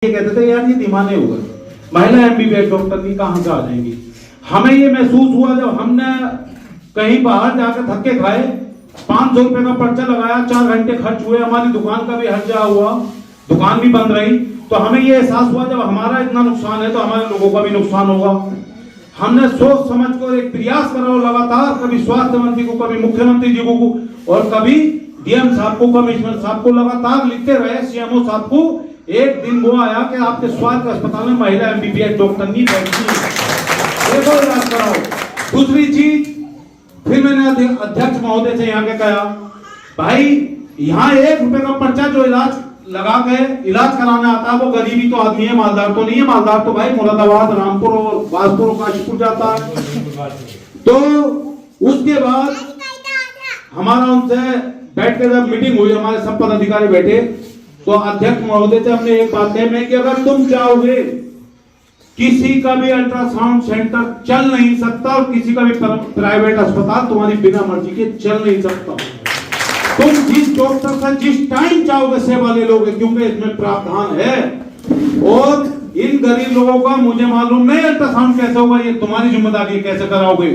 ये कहते थे यार ये दीवाने हो गए, महिला एमबीबीएस डॉक्टर की कहां से आ जाएंगी। हमें ये महसूस हुआ जब हमने कहीं बाहर जाकर धक्के खाए, 500 रुपए का पर्चा लगाया, 4 घंटे खर्च हुए, हमारी दुकान का भी हर्जा हुआ, दुकान भी बंद रही, तो हमें ये एहसास हुआ जब हमारा इतना नुकसान है तो हमारे लोगों का भी नुकसान होगा। हमने सोच समझ कर एक प्रयास करा लगातार, कभी स्वास्थ्य मंत्री को, कभी मुख्यमंत्री जी को और कभी डीएम साहब को, कमिश्नर साहब को लगातार लिखते रहे, सीएमओ साहब को। एक दिन वो आया कि आपके स्वास्थ्य अस्पताल में महिला एमबीबीएस डॉक्टर नहीं बैठती, देखो इलाज कराओ। दूसरी चीज फिर मैंने अध्यक्ष महोदय से यहाँ के कहा, भाई यहाँ 1 रुपए का पर्चा जो इलाज लगा के इलाज कराने आता है वो गरीबी तो आदमी है, मालदार तो नहीं है। मालदार तो भाई मुरादाबाद, रामपुर और बाजपुर, काशीपुर जाता है। तो उसके बाद हमारा उनसे बैठ के जब मीटिंग हुई, हमारे सब पदाधिकारी बैठे, तो अध्यक्ष महोदय से हमने एक बात कही कि अगर तुम चाहोगे किसी का भी अल्ट्रासाउंड सेंटर चल नहीं सकता और किसी का भी प्राइवेट अस्पताल तुम्हारी बिना मर्जी के चल नहीं सकता। तुम जिस डॉक्टर से जिस टाइम चाहोगे सेवा ले लोगे, क्योंकि इसमें प्रावधान है। और इन गरीब लोगों का मुझे मालूम नहीं अल्ट्रासाउंड कैसे होगा, ये तुम्हारी जिम्मेदारी, कैसे कराओगे।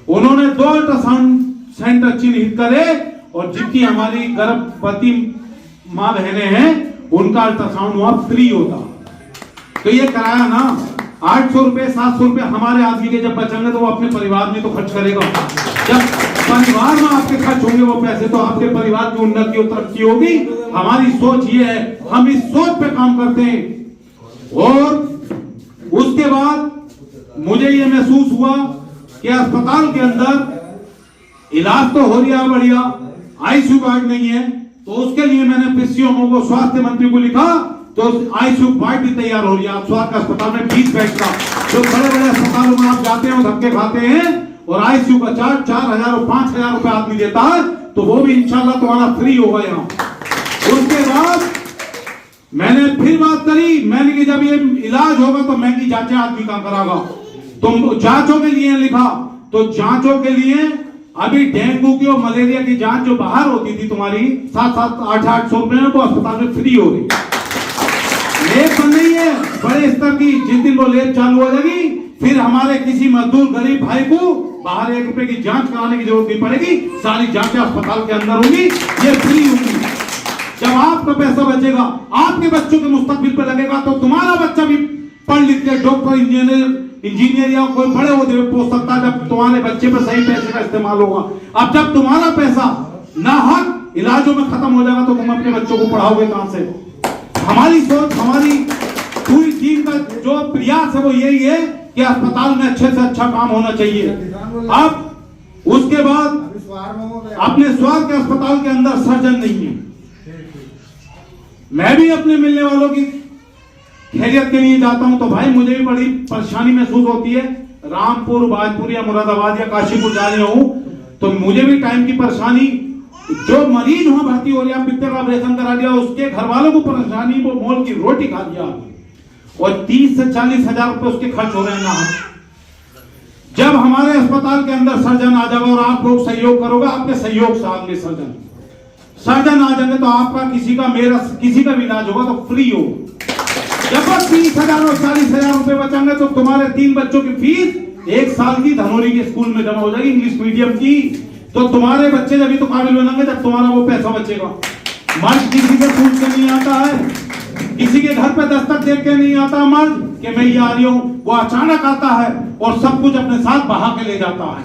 उन्होंने 2 अल्ट्रासाउंड सेंटर चिन्हित करे और जितनी हमारी गर्भवती माँ बहने हैं उनका अल्ट्रासाउंड वहां फ्री होता। तो ये कराया ना, 800 रुपए 700 रुपए हमारे आदमी के जब बचेंगे तो वो अपने परिवार में तो खर्च करेगा। जब परिवार में आपके खर्च होंगे वो पैसे, तो आपके परिवार की उन्नति और तरक्की होगी। हमारी सोच ये है, हम इस सोच पे काम करते हैं। और उसके बाद मुझे ये महसूस हुआ कि अस्पताल के अंदर इलाज तो हो रहा बढ़िया, आईसीयू वार्ड नहीं है, तो उसके लिए मैंने पीसीएमओ को, स्वास्थ्य मंत्री को लिखा, तो आईसीयू वार्ड भी तैयार हो रही है। आप स्वास्थ्य अस्पताल में 20 बेड का, जो बड़े बड़े अस्पतालों में आप जाते हैं धक्के खाते हैं और आईसीयू का चार्ज 4000 और 5000 रुपए आदमी देता है, तो वो भी इंशाल्लाह तुम्हारा फ्री होगा यहाँ। उसके बाद मैंने फिर बात करी, मैंने कि जब ये इलाज होगा तो महंगी जांचें आदमी कहां करागा। तुम जांचों के लिए लिखा, तो जांचों के लिए अभी डेंगू की और मलेरिया की जांच जो बाहर होती थी तुम्हारी 700 800 रुपए में, वो अस्पताल में फ्री हो रही। लेब बन रही है बड़े स्तर की, जिस दिन वो लेब चालू हो जाएगी फिर हमारे किसी मजदूर गरीब भाई को बाहर 1 रुपए की जांच कराने की जरूरत नहीं पड़ेगी, सारी जांचें अस्पताल के अंदर होंगी, ये फ्री होंगी। जब आपका पैसा बचेगा, आपके बच्चों के मुस्तकबिल पे लगेगा, तो तुम्हारा बच्चा भी पढ़ लिख के डॉक्टर, इंजीनियर या कोई बड़े ओहदे पे पहुंच सकता है, जब तुम्हारे बच्चे पे सही पैसे का इस्तेमाल होगा। अब जब तुम्हारा पैसा नाहक इलाजों में खत्म हो जाएगा तो तुम अपने बच्चों को पढ़ाओगे कहां से। हमारी सोच, हमारी पूरी टीम का जो प्रयास है वो यही है कि अस्पताल में अच्छे से अच्छा काम होना चाहिए। अब उसके बाद अपने स्वास्थ्य के अस्पताल के अंदर सर्जन नहीं है। मैं भी अपने मिलने वालों की खैरियत के लिए जाता हूं तो भाई मुझे भी बड़ी परेशानी महसूस होती है। रामपुर, बाजपुर या मुरादाबाद या काशीपुर जा रहा हूं तो मुझे भी टाइम की परेशानी। जो मरीज वहां भर्ती हो रहा, पित्ते का ऑपरेशन करा दिया, उसके घर वालों को परेशानी, वो मोल की रोटी खा दिया और 30 से 40 हजार रुपए उसके खर्च हो रहे हैं ना। जब हमारे अस्पताल के अंदर सर्जन आ जाएगा और आप लोग सहयोग करोगे, आपके सहयोग से आगे सर्जन आ जाएंगे तो आपका किसी का, मेरा किसी का भी इलाज होगा तो फ्री हो। जब 30,000 और 40,000 रुपए बचाएंगे तो तुम्हारे 3 बच्चों की फीस 1 साल की धनौरी के स्कूल में जमा हो जाएगी, इंग्लिश मीडियम की। तो तुम्हारे बच्चे जब तो काबिल बनेंगे जब तुम्हारा वो पैसा बचेगा। मर्द किसी के पूछ के नहीं आता है, किसी के घर पे दस्तक देख के नहीं आता मर्द कि मैं ये आ रही हूं, वो अचानक आता है और सब कुछ अपने साथ बहा के ले जाता है।